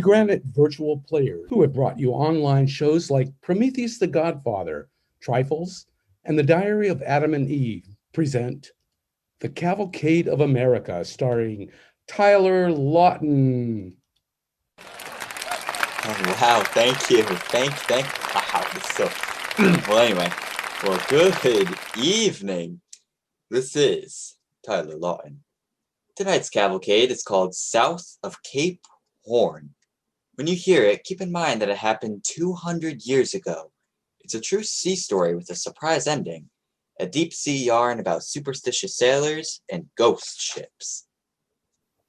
the Granite Virtual Players, who have brought you online shows like Prometheus the Godfather, Trifles, and The Diary of Adam and Eve, present The Cavalcade of America, starring Tyler Lawton. Oh, wow, thank you. Wow, it's so... Well, anyway. Well, good evening. This is Tyler Lawton. Tonight's cavalcade is called South of Cape Horn. When you hear it, keep in mind that it happened 200 years ago. It's a true sea story with a surprise ending. A deep-sea yarn about superstitious sailors and ghost ships.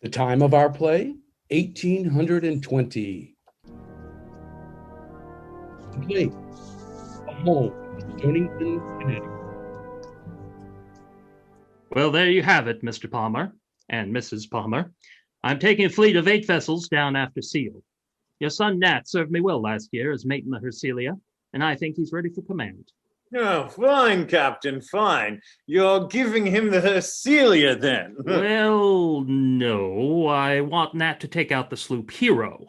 The time of our play, 1820. The place, a home in Stonington, Connecticut. Well, there you have it, Mr. Palmer and Mrs. Palmer. I'm taking a fleet of 8 vessels down after seal. Your son Nat served me well last year as mate in the Hercelia, and I think he's ready for command. Oh, fine, Captain, fine. You're giving him the Hercelia, then? Well, no. I want Nat to take out the sloop Hero.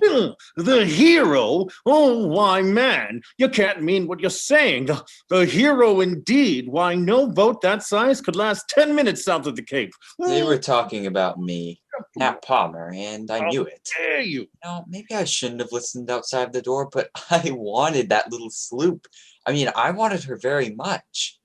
The Hero? Oh, why, man, you can't mean what you're saying. The Hero, indeed. Why, no boat that size could last 10 minutes south of the Cape. They were talking about me, Nat Palmer, and I knew it. How dare you? Maybe I shouldn't have listened outside the door, but I wanted that little sloop. I mean, I wanted her very much.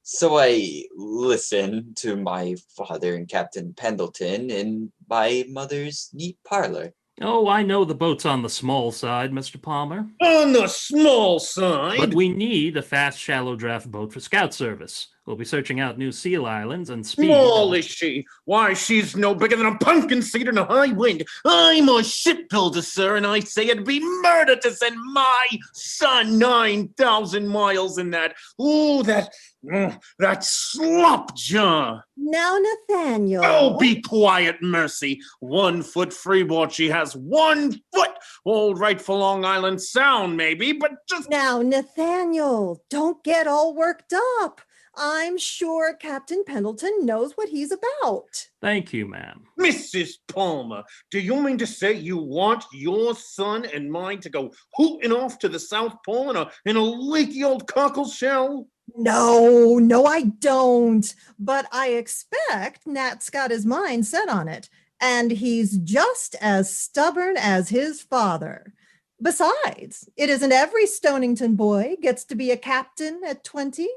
So I listened to my father and Captain Pendleton in my mother's neat parlor. Oh, I know the boat's on the small side, Mr. Palmer. On the small side? But we need a fast, shallow draft boat for scout service. We'll be searching out new seal islands and speed. Small is she? Why, she's no bigger than a pumpkin seed in a high wind. I'm a shipbuilder, sir, and I say it'd be murder to send my son 9,000 miles in that. Ooh, that slop jar. Now, Nathaniel. Oh, be quiet, Mercy. 1 foot freeboard she has. 1 foot. Old right for Long Island Sound, maybe, but just... Now, Nathaniel, don't get all worked up. I'm sure Captain Pendleton knows what he's about. Thank you, ma'am. Mrs. Palmer, do you mean to say you want your son and mine to go hooting off to the South Pole in a leaky old cockle shell? No, I don't. But I expect Nat's got his mind set on it, and he's just as stubborn as his father. Besides, it isn't every Stonington boy gets to be a captain at 20.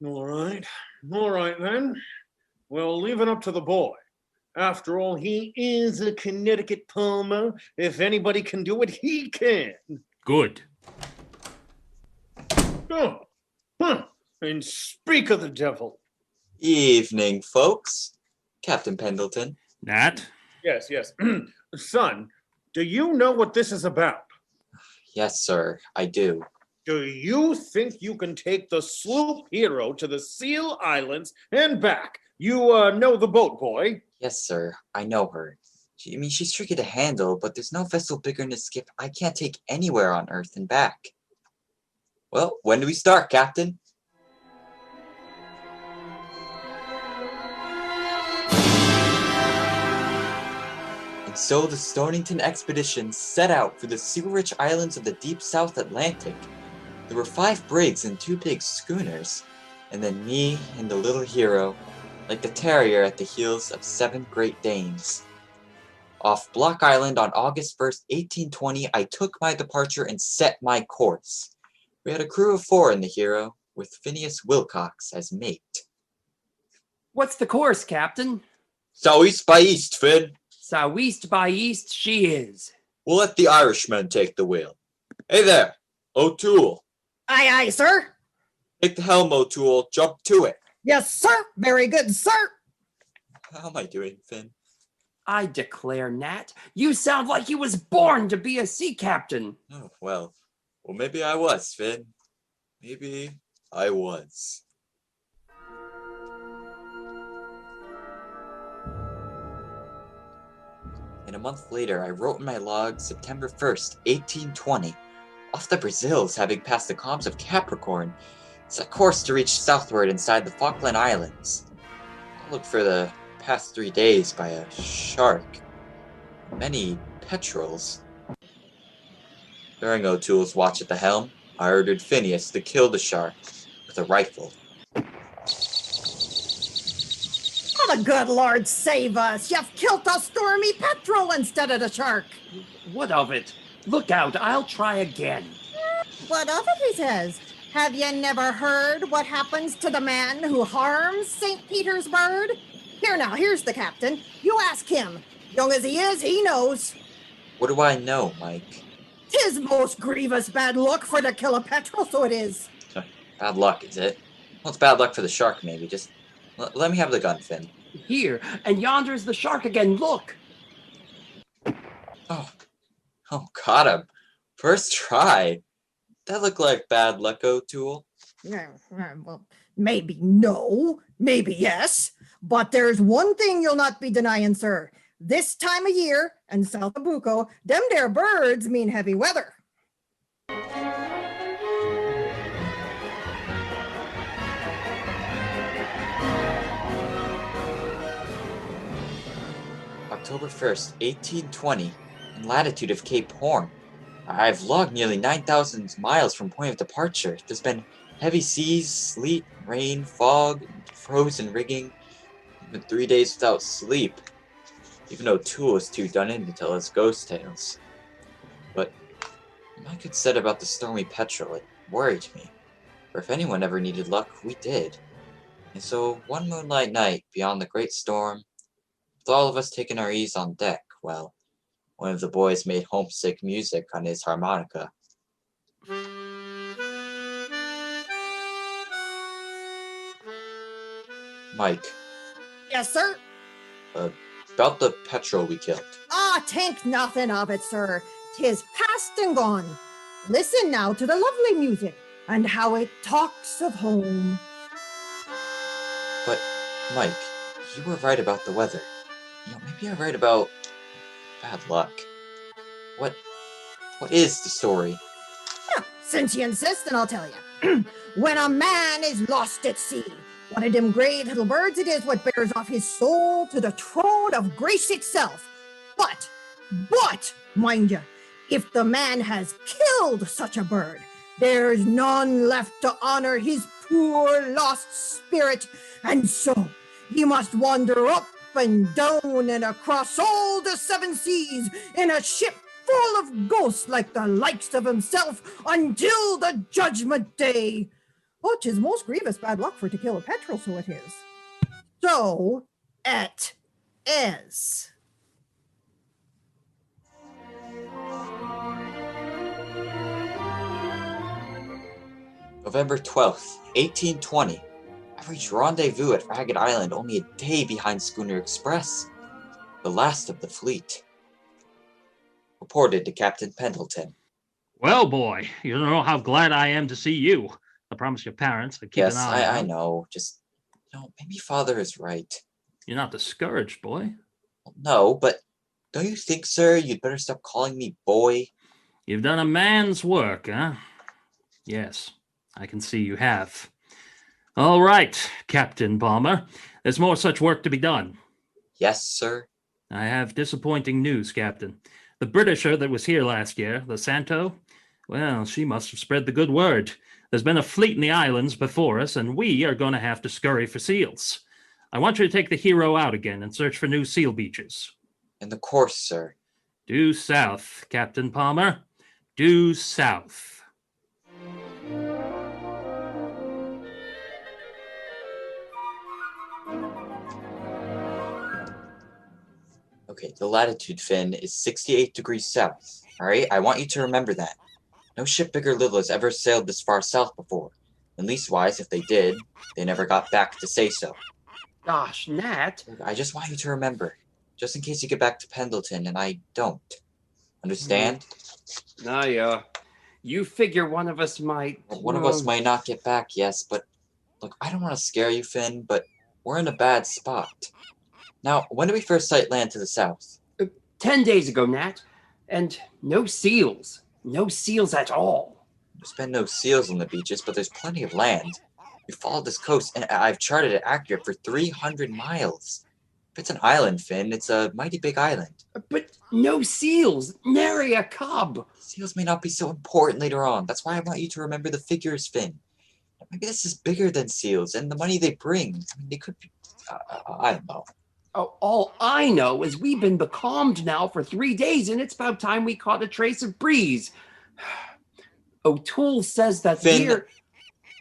All right then. We'll leave it up to the boy. After all, he is a Connecticut Palmer. If anybody can do it, he can. Good. Oh, and speak of the devil. Evening, folks. Captain Pendleton. Nat? Yes. Son, do you know what this is about? Yes, sir, I do. Do you think you can take the sloop Hero to the Seal Islands and back? You know the boat, boy. Yes, sir, I know her. She's tricky to handle, but there's no vessel bigger than a skip I can't take anywhere on Earth and back. Well, when do we start, Captain? And so the Stonington expedition set out for the seal-rich islands of the deep South Atlantic. There were 5 brigs and 2 big schooners, and then me and the little Hero, like the terrier at the heels of 7 Great Danes. Off Block Island on August 1st, 1820, I took my departure and set my course. We had a crew of 4 in the Hero, with Phineas Wilcox as mate. What's the course, Captain? Southeast by east, Finn. Southeast by east she is. We'll let the Irishmen take the wheel. Hey there, O'Toole. Aye, sir. Take the helm, O'Toole. Jump to it. Yes, sir. Very good, sir. How am I doing, Finn? I declare, Nat, you sound like you was born to be a sea captain. Oh, well, maybe I was, Finn. Maybe I was. And a month later, I wrote in my log September 1st, 1820. Off the Brazils, having passed the calms of Capricorn, set course to reach southward inside the Falkland Islands. Followed for the past 3 days by a shark, many petrels, During O'Toole's watch at the helm, I ordered Phineas to kill the shark with a rifle. Oh, the good Lord save us! You've killed the stormy petrel instead of the shark! What of it? Look out, I'll try again. What of it, he says? Have you never heard what happens to the man who harms St. Peter's bird? Here's the captain. You ask him. Young as he is, he knows. What do I know, Mike? 'Tis most grievous bad luck for to kill a petrel, so it is. Bad luck, is it? Well, it's bad luck for the shark, maybe. Just let me have the gun, Finn. Here, and yonder's the shark again, look! Oh, got him. First try. That looked like bad luck, O'Toole. Well, maybe no, maybe yes. But there's one thing you'll not be denying, sir. This time of year, and south of Bucco, them there birds mean heavy weather. October 1st, 1820, in latitude of Cape Horn. I've logged nearly 9,000 miles from point of departure. There's been heavy seas, sleet, rain, fog, frozen rigging. Been 3 days without sleep. Even O'Toole is too done in to tell us ghost tales. But Mike had said about the stormy petrel, it worried me. For if anyone ever needed luck, we did. And so one moonlight night beyond the great storm, with all of us taking our ease on deck, well, one of the boys made homesick music on his harmonica. Mike. Yes, sir. About the petrel we killed. Think nothing of it, sir. 'Tis past and gone. Listen now to the lovely music and how it talks of home. But, Mike, you were right about the weather. Maybe you're right about bad luck. What is the story? Since you insist, then I'll tell you. When a man is lost at sea, one of them great little birds it is what bears off his soul to the throne of grace itself. But, mind you, if the man has killed such a bird, there's none left to honor his poor lost spirit, and so he must wander up and down and across all the 7 seas in a ship full of ghosts like the likes of himself until the judgment day. Oh, 'tis most grievous bad luck for to kill a petrel, so it is. So it is. November 12th, 1820. I reached rendezvous at Ragged Island only a day behind Schooner Express, the last of the fleet. Reported to Captain Pendleton. Well, boy, you don't know how glad I am to see you. I promised your parents I'd keep Yes, an eye on I you. know. Just, maybe Father is right. You're not discouraged, boy. No, but don't you think, sir, you'd better stop calling me boy? You've done a man's work, huh? Yes, I can see you have. All right, Captain Palmer. There's more such work to be done. Yes, sir. I have disappointing news, Captain. The Britisher that was here last year, the Santo, well, she must have spread the good word. There's been a fleet in the islands before us, and we are going to have to scurry for seals. I want you to take the Hero out again and search for new seal beaches. In the course, sir. Due south, Captain Palmer. Due south. Okay, the latitude, Finn, is 68 degrees south. Alright, I want you to remember that. No ship big or little has ever sailed this far south before. And leastwise, if they did, they never got back to say so. Gosh, Nat. I just want you to remember. Just in case you get back to Pendleton and I don't. Understand? You figure one of us might... One of us might not get back, yes, but... Look, I don't want to scare you, Finn, but we're in a bad spot. Now, when did we first sight land to the south? 10 days ago, Nat. And no seals. No seals at all. There's been no seals on the beaches, but there's plenty of land. We followed this coast, and I've charted it accurate for 300 miles. If it's an island, Finn, it's a mighty big island. But no seals, nary a cub. Seals may not be so important later on. That's why I want you to remember the figures, Finn. Maybe this is bigger than seals, and the money they bring. I mean, they could be. I don't know. Oh, all I know is we've been becalmed now for 3 days, and it's about time we caught a trace of breeze. O'Toole says that Finn,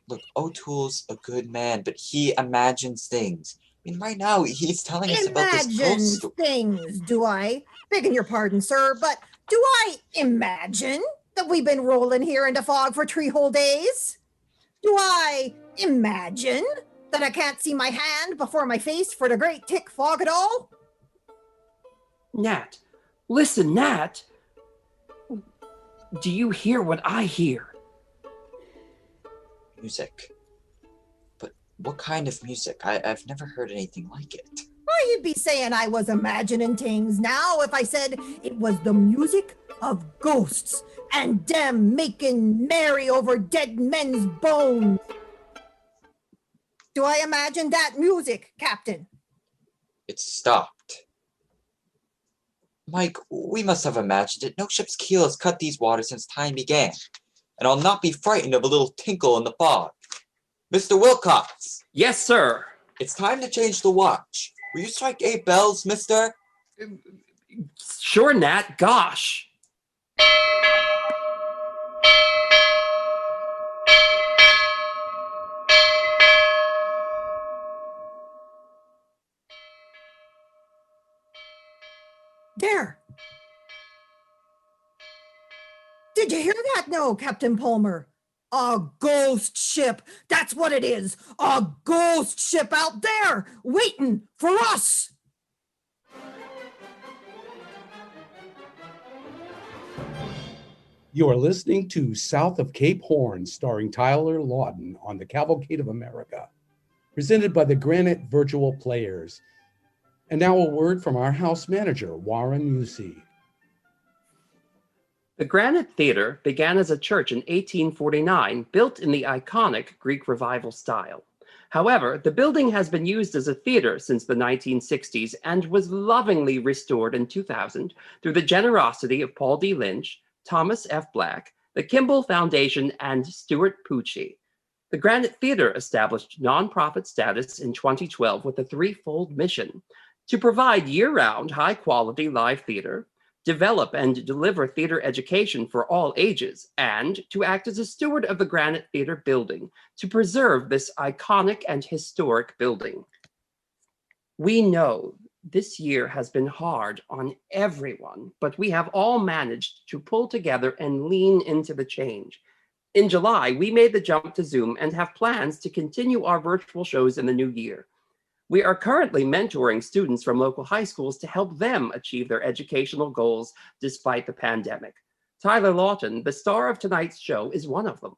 look, O'Toole's a good man, but he imagines things. I mean, right now, he's telling us about this ghost Imagines story. things, do I? Begging your pardon, sir, but do I imagine that we've been rolling here into fog for 3 whole days? Do I imagine that I can't see my hand before my face for the great thick fog at all? Nat, listen, Nat. Do you hear what I hear? Music. But what kind of music? I've never heard anything like it. Why, you'd be saying I was imagining things now if I said it was the music of ghosts and them making merry over dead men's bones. Do I imagine that music, Captain? It stopped. Mike, we must have imagined it. No ship's keel has cut these waters since time began. And I'll not be frightened of a little tinkle in the fog. Mr. Wilcox! Yes, sir. It's time to change the watch. Will you strike 8 bells, mister? Sure, Nat. Gosh. There. Did you hear that? No, Captain Palmer. A ghost ship. That's what it is. A ghost ship out there waiting for us. You are listening to South of Cape Horn, starring Tyler Lawton on the Cavalcade of America, presented by the Granite Virtual Players. And now a word from our house manager, Warren Usey. The Granite Theater began as a church in 1849, built in the iconic Greek Revival style. However, the building has been used as a theater since the 1960s and was lovingly restored in 2000 through the generosity of Paul D. Lynch, Thomas F. Black, the Kimball Foundation, and Stuart Pucci. The Granite Theater established nonprofit status in 2012 with a threefold mission: to provide year-round, high-quality live theater, develop and deliver theater education for all ages, and to act as a steward of the Granite Theater building to preserve this iconic and historic building. We know this year has been hard on everyone, but we have all managed to pull together and lean into the change. In July, we made the jump to Zoom and have plans to continue our virtual shows in the new year. We are currently mentoring students from local high schools to help them achieve their educational goals despite the pandemic. Tyler Lawton, the star of tonight's show, is one of them.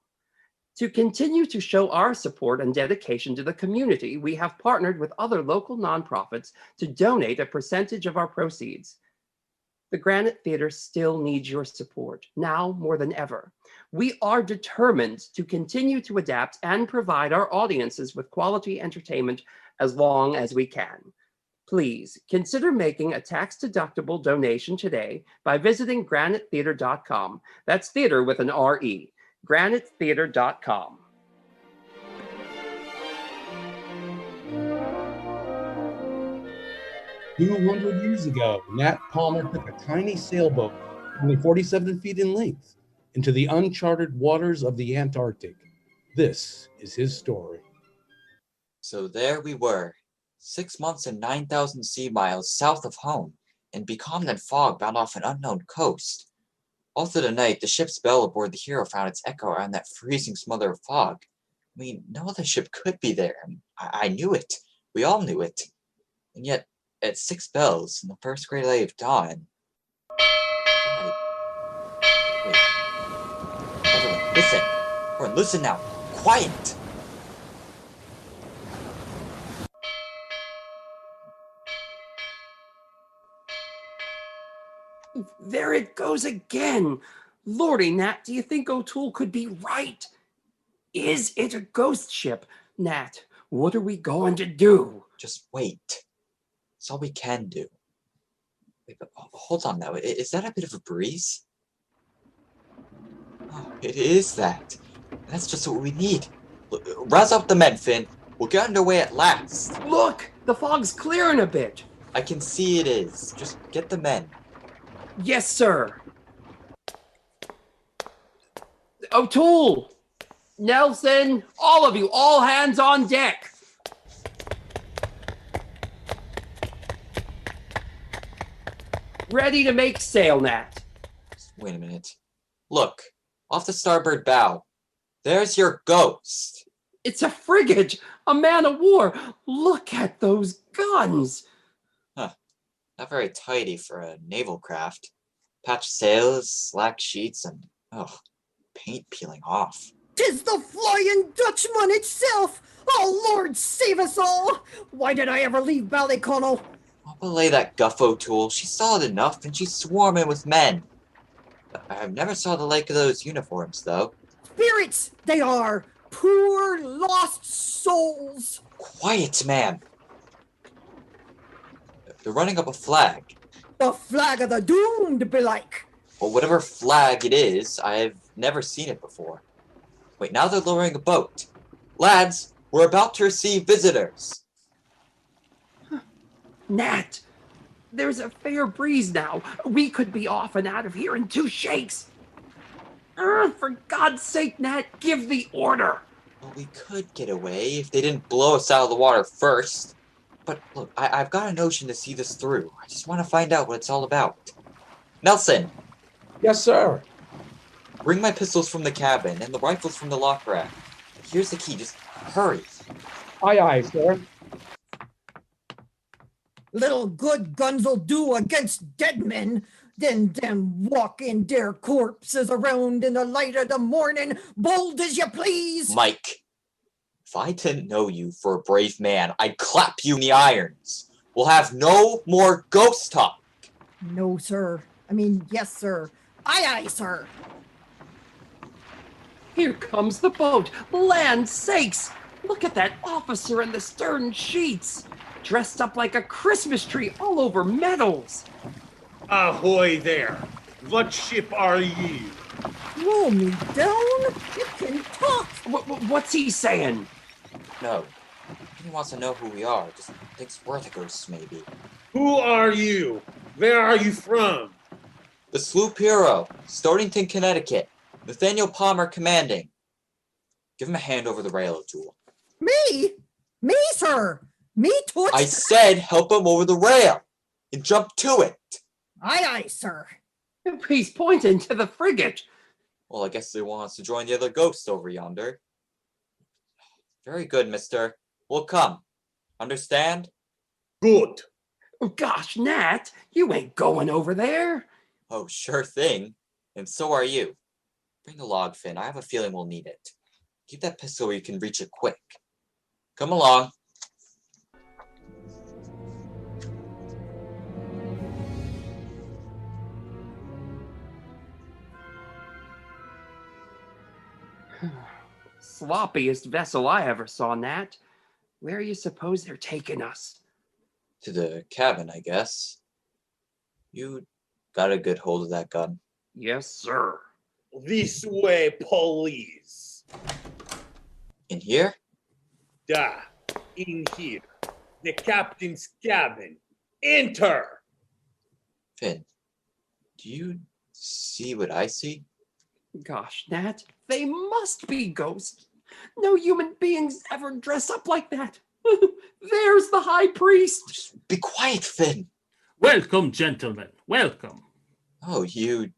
To continue to show our support and dedication to the community, we have partnered with other local nonprofits to donate a percentage of our proceeds. The Granite Theater still needs your support, now more than ever. We are determined to continue to adapt and provide our audiences with quality entertainment as long as we can. Please consider making a tax-deductible donation today by visiting granitetheater.com. That's theater with an R-E, granitetheater.com. "200 years ago, Nat Palmer took a tiny sailboat, only 47 feet in length, into the uncharted waters of the Antarctic. This is his story." So there we were, 6 months and 9,000 sea miles south of home, and becalmed and fog bound off an unknown coast. All through the night, the ship's bell aboard the Hero found its echo around that freezing smother of fog. I mean, no other ship could be there. I knew it. We all knew it. And yet, at 6 bells, in the first great light of dawn... Wait. Everyone, listen. Everyone, listen now. Quiet! There it goes again. Lordy, Nat, do you think O'Toole could be right? Is it a ghost ship? Nat, what are we going to do? Just wait. It's all we can do. Wait, but hold on now. Is that a bit of a breeze? Oh, it is that. That's just what we need. Look, rouse up the men, Finn. We'll get underway at last. Look, the fog's clearing a bit. I can see it is. Just get the men. Yes, sir. O'Toole, Nelson, all of you, all hands on deck. Ready to make sail, Nat. Wait a minute. Look, off the starboard bow. There's your ghost. It's a frigate, a man of war. Look at those guns. Huh. Not very tidy for a naval craft. Patched sails, slack sheets, and, paint peeling off. 'Tis the Flying Dutchman itself! Oh, Lord save us all! Why did I ever leave Ballyconnell? I'll belay that guff O'Toole. She's solid enough, and she's swarming with men. I've never saw the like of those uniforms, though. Spirits, they are! Poor lost souls! Quiet, man. They're running up a flag. The flag of the doomed, belike! Well, whatever flag it is, I've never seen it before. Wait, now they're lowering a boat. Lads, we're about to receive visitors. Nat, there's a fair breeze now. We could be off and out of here in 2 shakes. For God's sake, Nat, give the order. Well, we could get away if they didn't blow us out of the water first. But look, I've got a notion to see this through. I just want to find out what it's all about. Nelson, Yes, sir. bring my pistols from the cabin and the rifles from the lock rack. Here's the key, just hurry. Aye, aye, sir. Little good guns'll do against dead men. Then them walking their corpses around in the light of the morning, bold as you please. Mike, if I didn't know you for a brave man, I'd clap you in the irons. We'll have no more ghost talk. No, sir. I mean, yes, sir. Aye, aye, sir. Here comes the boat. Land sakes! Look at that officer in the stern sheets. Dressed up like a Christmas tree all over medals. Ahoy there! What ship are ye? Roll me down. You can talk. What's he saying? No, he wants to know who we are. Just thinks we're the ghosts, maybe. Who are you? Where are you from? The sloop hero, Stonington, Connecticut. Nathaniel Palmer commanding. Give him a hand over the rail, O'Toole. Me? Me, sir. Me, Toots? I said help him over the rail and jump to it. Aye, aye, sir. He's pointing to the frigate. Well, I guess they want us to join the other ghosts over yonder. Very good, mister. We'll come. Understand? Good. Gosh, Nat, you ain't going over there. Oh, sure thing. And so are you. Bring the log, Finn. I have a feeling we'll need it. Keep that pistol where you can reach it quick. Come along. Sloppiest vessel I ever saw, Nat. Where you suppose they're taking us? To the cabin, I guess. You got a good hold of that gun. Yes, sir. This way, police. In here? Da, in here. The captain's cabin. Enter. Finn, do you see what I see? Gosh, Nat, they must be ghosts. No human beings ever dress up like that. There's the high priest. Just be quiet, Finn. Welcome, gentlemen. Welcome. Oh, you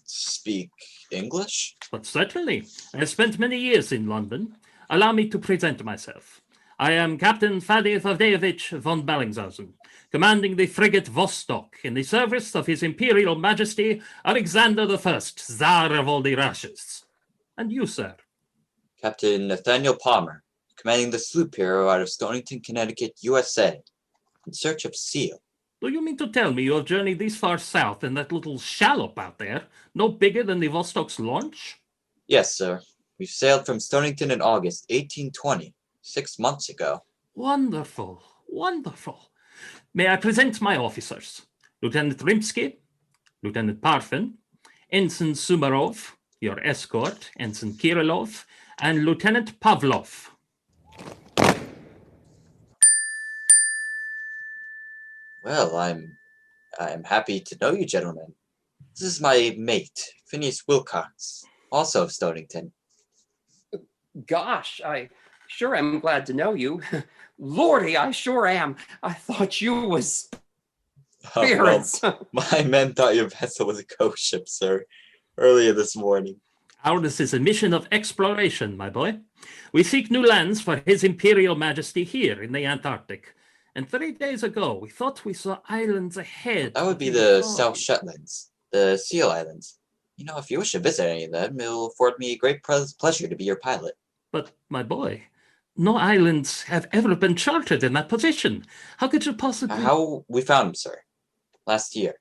speak English? But certainly, I have spent many years in London. Allow me to present myself. I am Captain Fadil Tadeusz von Bellingshausen, commanding the frigate Vostok in the service of His Imperial Majesty Alexander I, Tsar of all the Russias. And you, sir? Captain Nathaniel Palmer, commanding the sloop hero out of Stonington, Connecticut, USA, in search of seal. Do you mean to tell me you have journeyed this far south in that little shallop out there, no bigger than the Vostok's launch? Yes, sir. We sailed from Stonington in August 1820, 6 months ago. Wonderful, wonderful. May I present my officers? Lieutenant Rimsky, Lieutenant Parfin, Ensign Sumarov, your escort, Ensign Kirillov, and Lieutenant Pavlov. Well, I'm happy to know you, gentlemen. This is my mate, Phineas Wilcox, also of Stonington. Gosh, I sure am glad to know you. Lordy, I sure am. I thought you was spirits. My men thought your vessel was a ghost ship, sir, earlier this morning. Ours is a mission of exploration, my boy. We seek new lands for His Imperial Majesty here in the Antarctic. And 3 days ago, we thought we saw islands ahead. That would be the South Shetlands, the Seal Islands. You know, if you wish to visit any of them, it will afford me a great pleasure to be your pilot. But, my boy, no islands have ever been charted in that position. How could you possibly... How we found them, sir, last year,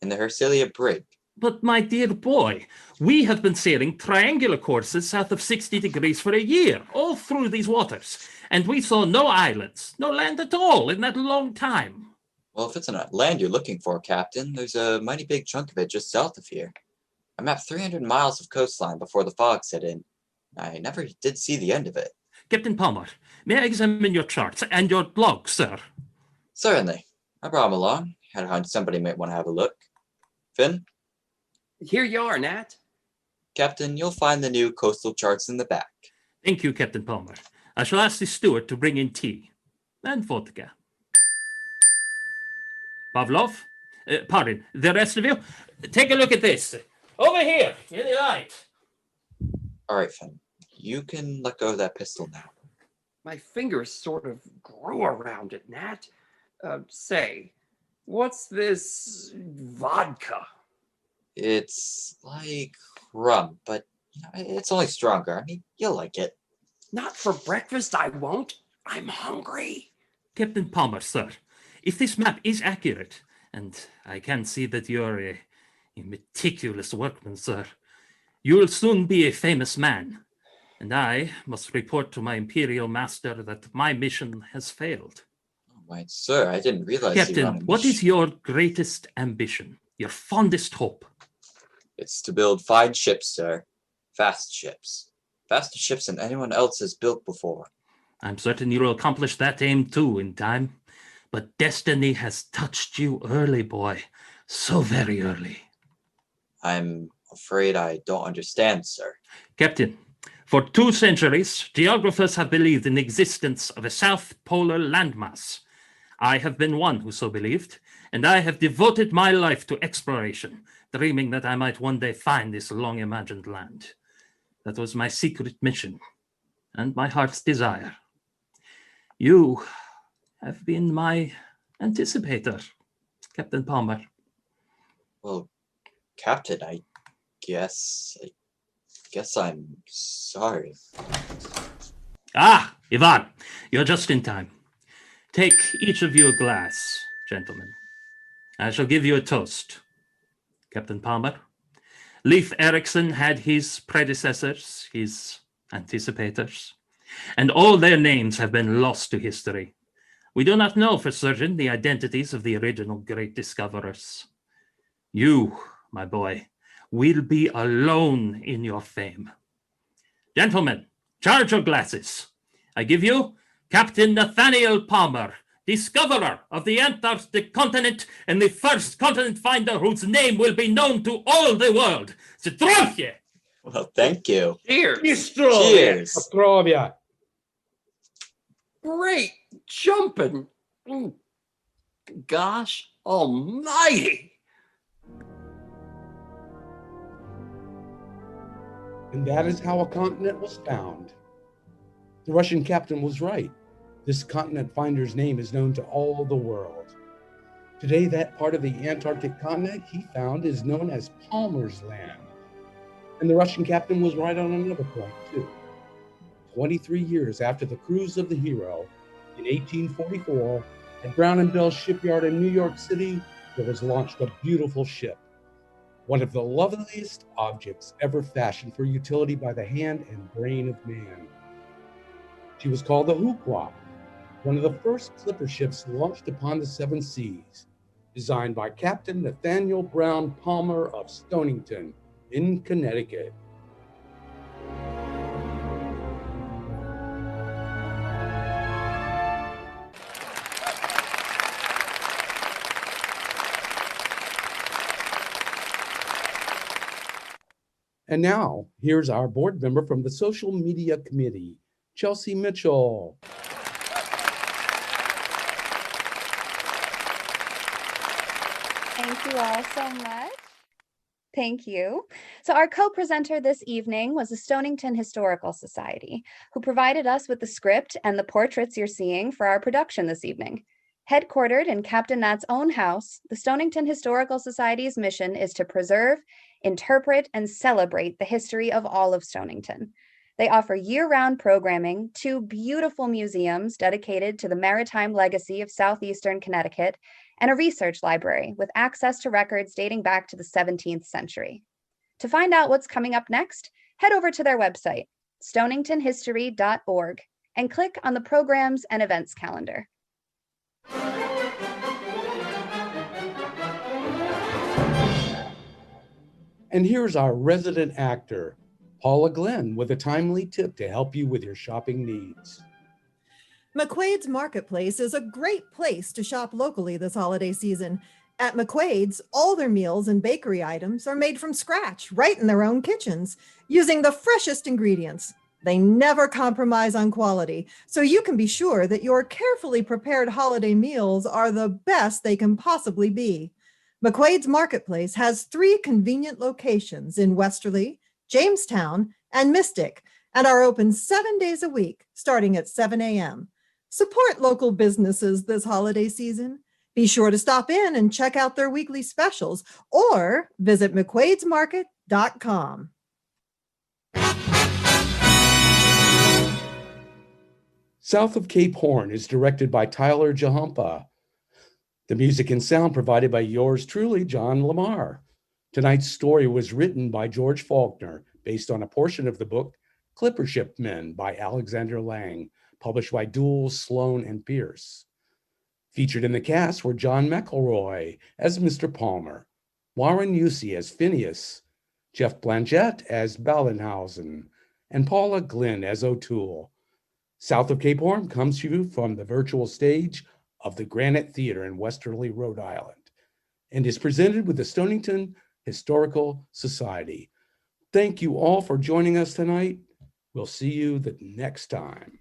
in the Hercilia brig. But, my dear boy, we have been sailing triangular courses south of 60 degrees for a year, all through these waters. And we saw no islands, no land at all in that long time. Well, if it's not land you're looking for, Captain, there's a mighty big chunk of it just south of here. I mapped 300 miles of coastline before the fog set in. I never did see the end of it. Captain Palmer, may I examine your charts and your log, sir? Certainly. I brought him along. Had a hunch somebody might want to have a look. Finn? Here you are, Nat. Captain, you'll find the new coastal charts in the back. Thank you, Captain Palmer. I shall ask the steward to bring in tea and vodka. Pavlov, pardon, the rest of you, take a look at this. Over here, in the light. All right, Finn. You can let go of that pistol now. My fingers sort of grew around it, Nat. Say, what's this vodka? It's like rum, but you know, it's only stronger. I mean, you'll like it. Not for breakfast, I won't. I'm hungry. Captain Palmer, sir, if this map is accurate, and I can see that you're a meticulous workman, sir, you will soon be a famous man. And I must report to my Imperial Master that my mission has failed. Oh, my sir, I didn't realize you were on a Captain, mission. what is your greatest ambition, your fondest hope? It's to build fine ships, sir. Fast ships. Faster ships than anyone else has built before. I'm certain you'll accomplish that aim too in time. But destiny has touched you early, boy. So very early. I'm afraid I don't understand, sir. Captain, for 2 centuries, geographers have believed in the existence of a South Polar landmass. I have been one who so believed, and I have devoted my life to exploration, dreaming that I might one day find this long-imagined land. That was my secret mission, and my heart's desire. You have been my anticipator, Captain Palmer. Well, Captain, I guess I'm sorry. Ah, Ivan, you're just in time. Take each of you a glass, gentlemen. I shall give you a toast. Captain Palmer, Leif Erikson had his predecessors, his anticipators, and all their names have been lost to history. We do not know for certain the identities of the original great discoverers. You, my boy, will be alone in your fame. Gentlemen, charge your glasses. I give you Captain Nathaniel Palmer, discoverer of the Antarctic continent and the first continent finder whose name will be known to all the world. Zdravie! Well, thank you. Cheers. Cheers. Ostrovia. Great jumping. Gosh almighty. And that is how a continent was found. The Russian captain was right. This continent finder's name is known to all the world. Today, that part of the Antarctic continent he found is known as Palmer's Land. And the Russian captain was right on another point, too. 23 years after the cruise of the hero, in 1844, at Brown & Bell's shipyard in New York City, there was launched a beautiful ship. One of the loveliest objects ever fashioned for utility by the hand and brain of man. She was called the Hoopoe, one of the first clipper ships launched upon the seven seas, designed by Captain Nathaniel Palmer of Stonington in Connecticut. And now, here's our board member from the Social Media Committee, Chelsea Mitchell. Thank you all so much. Thank you. So our co-presenter this evening was the Stonington Historical Society, who provided us with the script and the portraits you're seeing for our production this evening. Headquartered in Captain Nat's own house, the Stonington Historical Society's mission is to preserve, interpret, and celebrate the history of all of Stonington. They offer year-round programming, 2 beautiful museums dedicated to the maritime legacy of southeastern Connecticut, and a research library with access to records dating back to the 17th century. To find out what's coming up next, head over to their website, stoningtonhistory.org, and click on the Programs and Events calendar. And here's our resident actor, Paula Glen, with a timely tip to help you with your shopping needs. McQuaid's Marketplace is a great place to shop locally this holiday season. At McQuaid's, all their meals and bakery items are made from scratch, right in their own kitchens, using the freshest ingredients. They never compromise on quality, so you can be sure that your carefully prepared holiday meals are the best they can possibly be. McQuaid's Marketplace has 3 convenient locations in Westerly, Jamestown, and Mystic, and are open 7 days a week, starting at 7 a.m. Support local businesses this holiday season. Be sure to stop in and check out their weekly specials or visit mcquaidsmarket.com. South of Cape Horn is directed by Tylar Jahumpa. The music and sound provided by yours truly, John Lamar. Tonight's story was written by George Faulkner, based on a portion of the book Clipper Ship Men by Alexander Lang, published by Duell, Sloan, and Pierce. Featured in the cast were John McIlroy as Mr. Palmer, Warren Usey as Phineas, Geoff Blanchette as Ballenhausen, and Paula Glen as O'Toole. South of Cape Horn comes to you from the virtual stage of the Granite Theater in Westerly, Rhode Island, and is presented with the Stonington Historical Society. Thank you all for joining us tonight. We'll see you the next time.